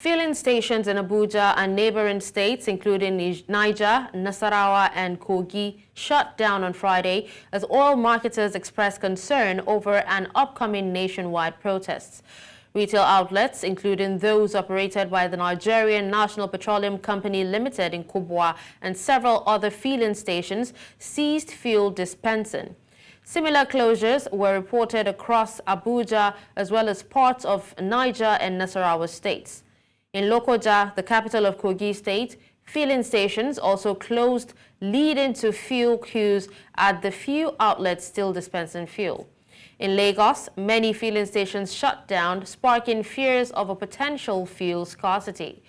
Filling stations in Abuja and neighboring states, including Niger, Nasarawa, and Kogi, shut down on Friday as oil marketers expressed concern over an upcoming nationwide protest. Retail outlets, including those operated by the Nigerian National Petroleum Company Limited in Kubwa and several other filling stations, ceased fuel dispensing. Similar closures were reported across Abuja as well as parts of Niger and Nasarawa states. In Lokoja, the capital of Kogi State, filling stations also closed, leading to fuel queues at the few outlets still dispensing fuel. In Lagos, many filling stations shut down, sparking fears of a potential fuel scarcity.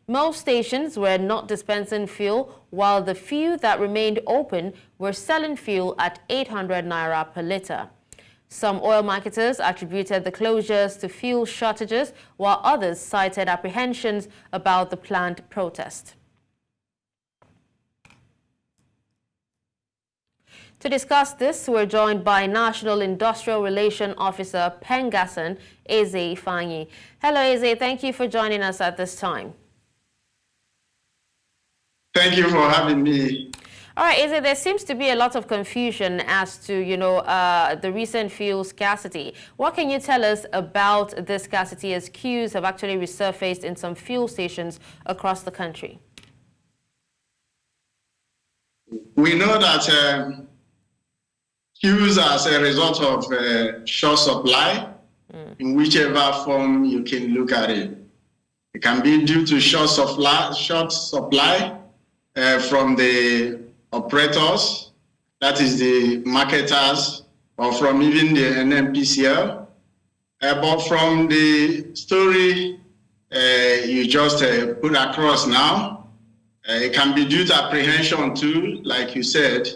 Most stations were not dispensing fuel, while the few that remained open were selling fuel at 800 naira per litre. Some oil marketers attributed the closures to fuel shortages, while others cited apprehensions about the planned protest. To discuss this, we're joined by National Industrial Relations Officer PENGASSAN, Eze Ifeanyi. Hello, Eze. Thank you for joining us at this time. Thank you for having me. All right, Eze, there seems to be a lot of confusion as to, the recent fuel scarcity. What can you tell us about this scarcity as queues have actually resurfaced in some fuel stations across the country? We know that queues are as a result of short supply, in whichever form you can look at it. It can be due to short supply from the operators, that is the marketers, or from even the NNPCL. But from the story you just put across now, it can be due to apprehension too, like you said.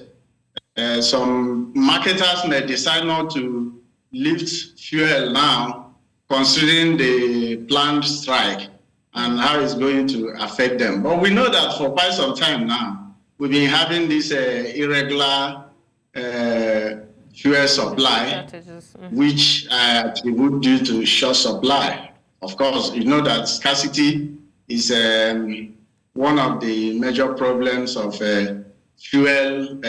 Some marketers may decide not to lift fuel now, considering the planned strike and how it's going to affect them. But we know that for quite some time now, we've been having this irregular fuel supply, which I attribute due to short supply. Of course, you know that scarcity is one of the major problems of fuel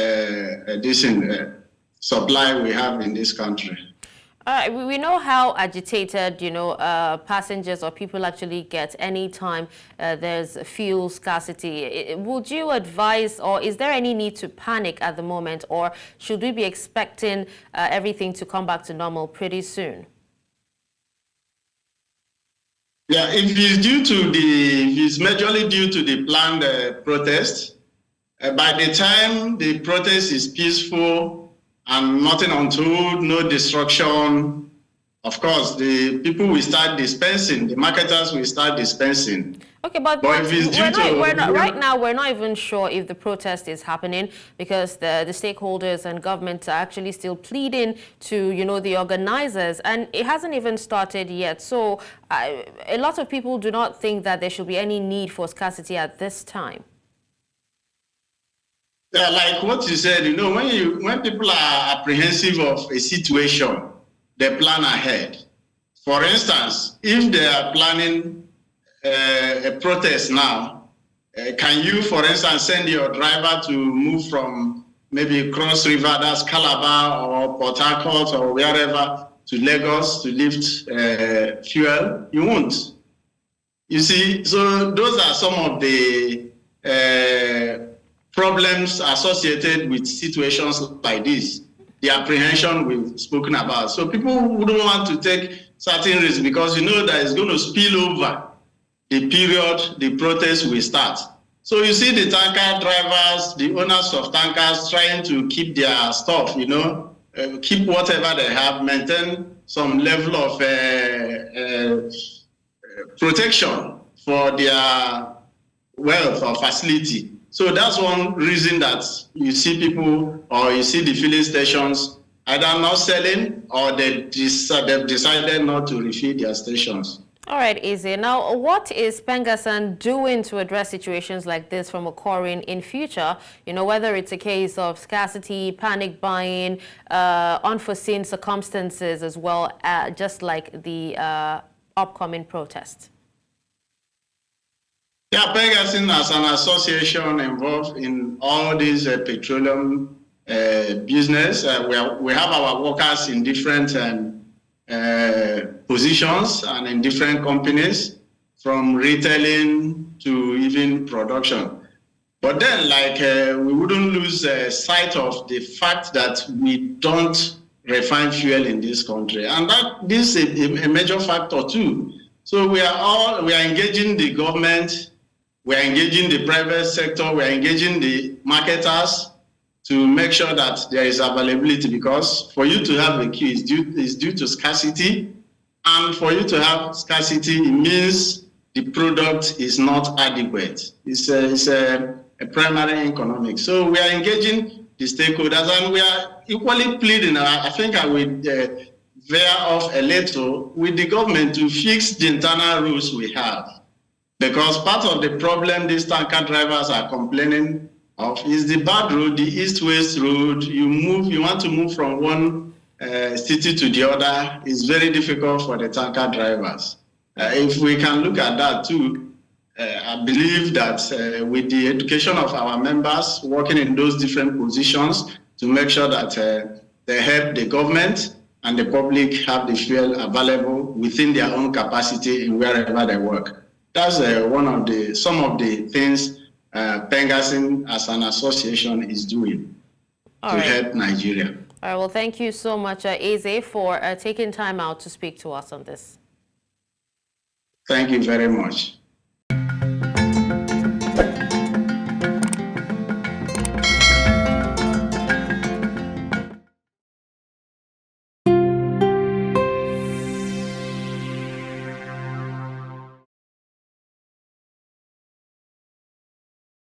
supply we have in this country. We know how agitated, passengers or people actually get anytime there's fuel scarcity. Would you advise, or is there any need to panic at the moment, or should we be expecting everything to come back to normal pretty soon? Yeah, if it's majorly due to the planned protest, by the time the protest is peaceful and nothing untold, no destruction, of course, the people will start dispensing, the marketers will start dispensing. Okay, but if it's right now, we're not even sure if the protest is happening because the stakeholders and government are actually still pleading to, the organizers, and it hasn't even started yet. So a lot of people do not think that there should be any need for scarcity at this time. Yeah, like what you said, when people are apprehensive of a situation, they plan ahead. For instance, if they are planning a protest now, can you, for instance, send your driver to move from maybe Cross River, that's Calabar or Port Harcourt or wherever, to Lagos to lift fuel? You won't. You see, so those are some of the problems associated with situations like this, the apprehension we've spoken about. So people wouldn't want to take certain risks because that it's going to spill over the period the protest will start. So you see the tanker drivers, the owners of tankers trying to keep their stuff, keep whatever they have, maintain some level of protection for their wealth or facility. So that's one reason that you see people or you see the filling stations either not selling or they've decided not to refill their stations. All right, Eze. Now, what is PENGASSAN doing to address situations like this from occurring in future? Whether it's a case of scarcity, panic buying, unforeseen circumstances as well, just like the upcoming protest. Yeah, PENGASSAN as an association involved in all these petroleum business. We have our workers in different positions and in different companies, from retailing to even production. But then, we wouldn't lose sight of the fact that we don't refine fuel in this country, and that this is a major factor too. So we are engaging the government, we are engaging the private sector, we are engaging the marketers to make sure that there is availability, because for you to have a queue is due to scarcity, and for you to have scarcity, it means the product is not adequate. It's a primary economic. So we are engaging the stakeholders, and we are equally pleading. I think I will veer off a little with the government to fix the internal rules we have, because part of the problem these tanker drivers are complaining of is the bad road, the east-west road. You want to move from one city to the other. It's very difficult for the tanker drivers. If we can look at that too, I believe that with the education of our members working in those different positions to make sure that they help the government and the public have the fuel available within their own capacity in wherever they work. That's some of the things PENGASSAN as an association is doing to help Nigeria. All right, well, thank you so much, Eze, for taking time out to speak to us on this. Thank you very much.